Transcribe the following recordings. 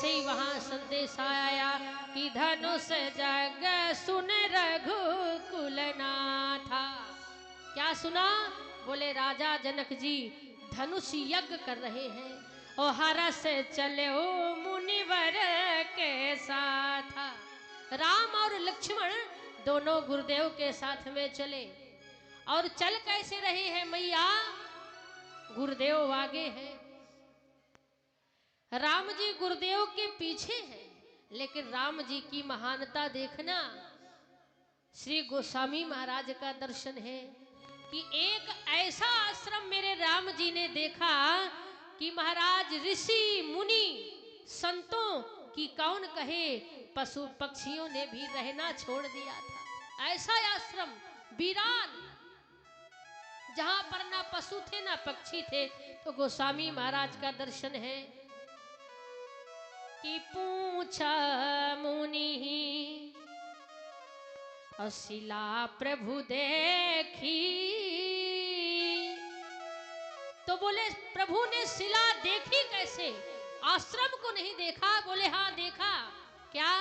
जैसे ही वहां संदेश आया कि धनुष जग सुन रघुकुल नाथा। क्या सुना? बोले राजा जनक जी धनुष यज्ञ कर रहे हैं और हरस चले ओ मुनिवर के साथ। राम और लक्ष्मण दोनों गुरुदेव के साथ में चले। और चल कैसे रहे हैं मैया? गुरुदेव आगे हैं, राम जी गुरुदेव के पीछे हैं। लेकिन राम जी की महानता देखना। श्री गोस्वामी महाराज का दर्शन है कि एक ऐसा आश्रम मेरे राम जी ने देखा कि महाराज ऋषि मुनि संतों की कौन कहे, पशु पक्षियों ने भी रहना छोड़ दिया था। ऐसा आश्रम वीरान, जहां पर ना पशु थे ना पक्षी थे। तो गोस्वामी महाराज का दर्शन है कि पूछा मुनि अशिला प्रभु देखी। तो बोले प्रभु ने शिला देखी कैसे? आश्रम को नहीं देखा? बोले हाँ देखा। क्या?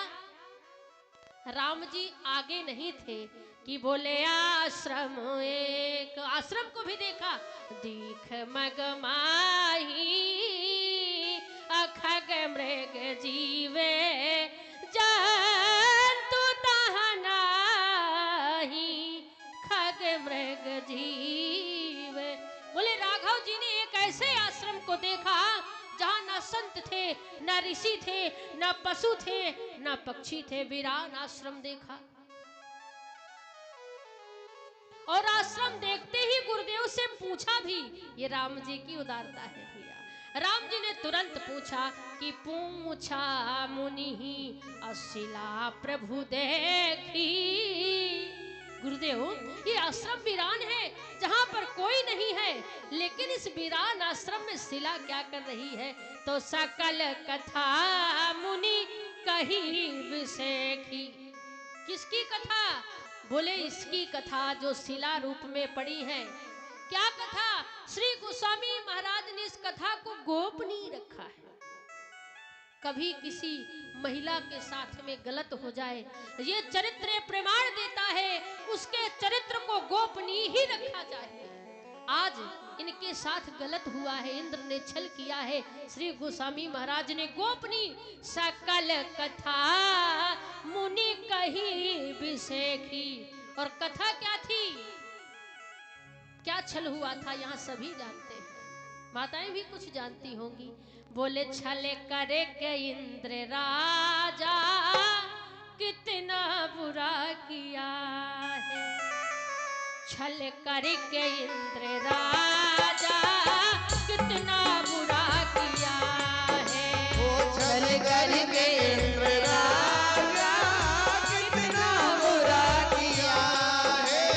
राम जी आगे नहीं थे कि बोले आश्रम, एक आश्रम को भी देखा। दीख मगमाही अखग मृग जीवे जंतु तहनाही, खग मृग जीवे। बोले राघव जी ने एक ऐसे आश्रम को देखा जहां न संत थे, न ऋषि थे, न पशु थे, न पक्षी थे। वीरान आश्रम देखा। और आश्रम देखते ही गुरुदेव से पूछा भी। ये राम जी की उदारता है भैया। राम जी ने तुरंत पूछा कि पूछा मुनि अशिला प्रभु देखी। गुरुदेव ये आश्रम वीरान है जहां पर कोई नहीं है, लेकिन इस वीरान आश्रम में शिला क्या कर रही है? तो सकल कथा मुनि कही विषेखी। किसकी कथा? बोले इसकी कथा जो शिला रूप में पड़ी है। क्या कथा? श्री गोस्वामी महाराज ने इस कथा को गोपनीय रखा है। कभी किसी महिला के साथ में गलत हो जाए, ये चरित्र प्रमाण देता है उसके चरित्र को गोपनीय ही रखा जाए। आज इनके साथ गलत हुआ है, इंद्र ने छल किया है। श्री गोस्वामी महाराज ने गोपनीय सकल कथा मुनि कही विषेखी। और कथा क्या थी, क्या छल हुआ था, यहाँ सभी जानते हैं, माताएं भी कुछ जानती होंगी। बोले छल करे के इंद्र राजा कितना बुरा किया है। छल करके इंद्र राजा कितना बुरा किया है। वो छल करके इंद्र राजा कितना बुरा किया है।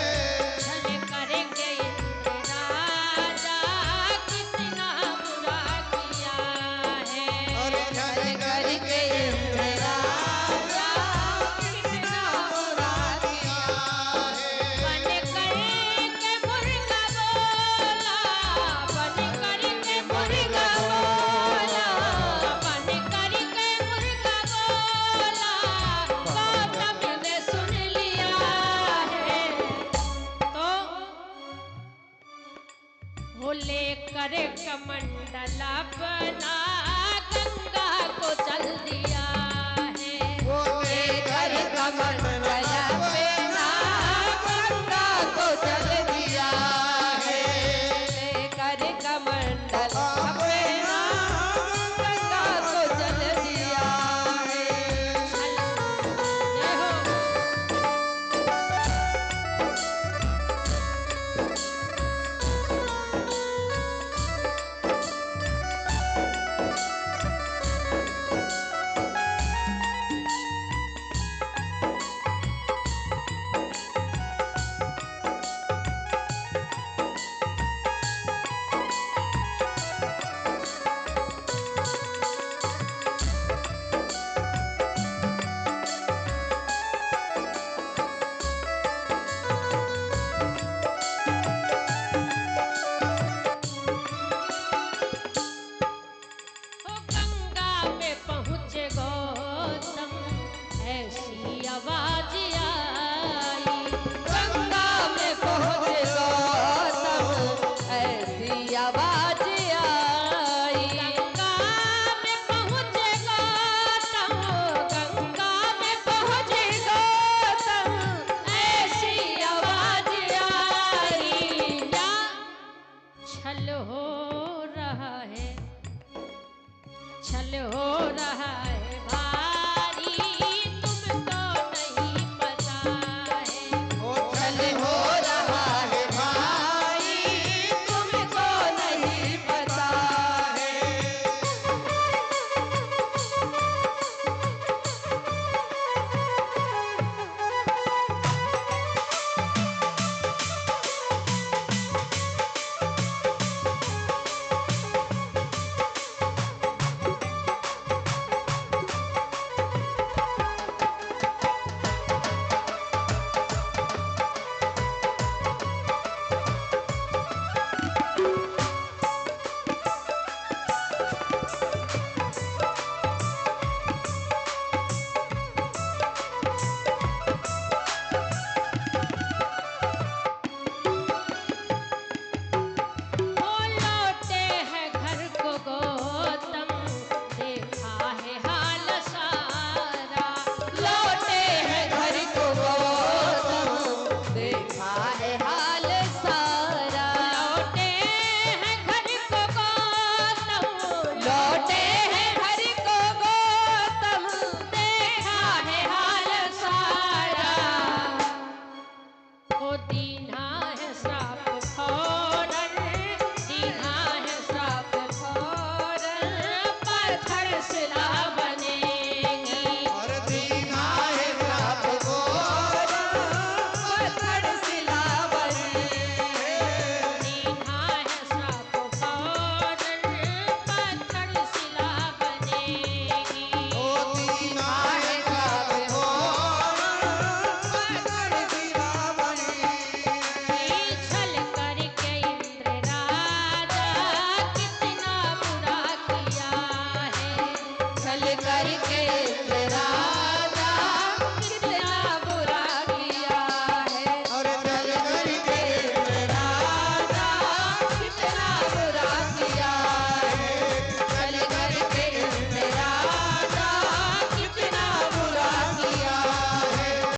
छल करके इंद्र राजा कितना बुरा किया है। और छल करके इंद्र राजा कितना बुरा किया है। मन करके मुर्गा बोला रहा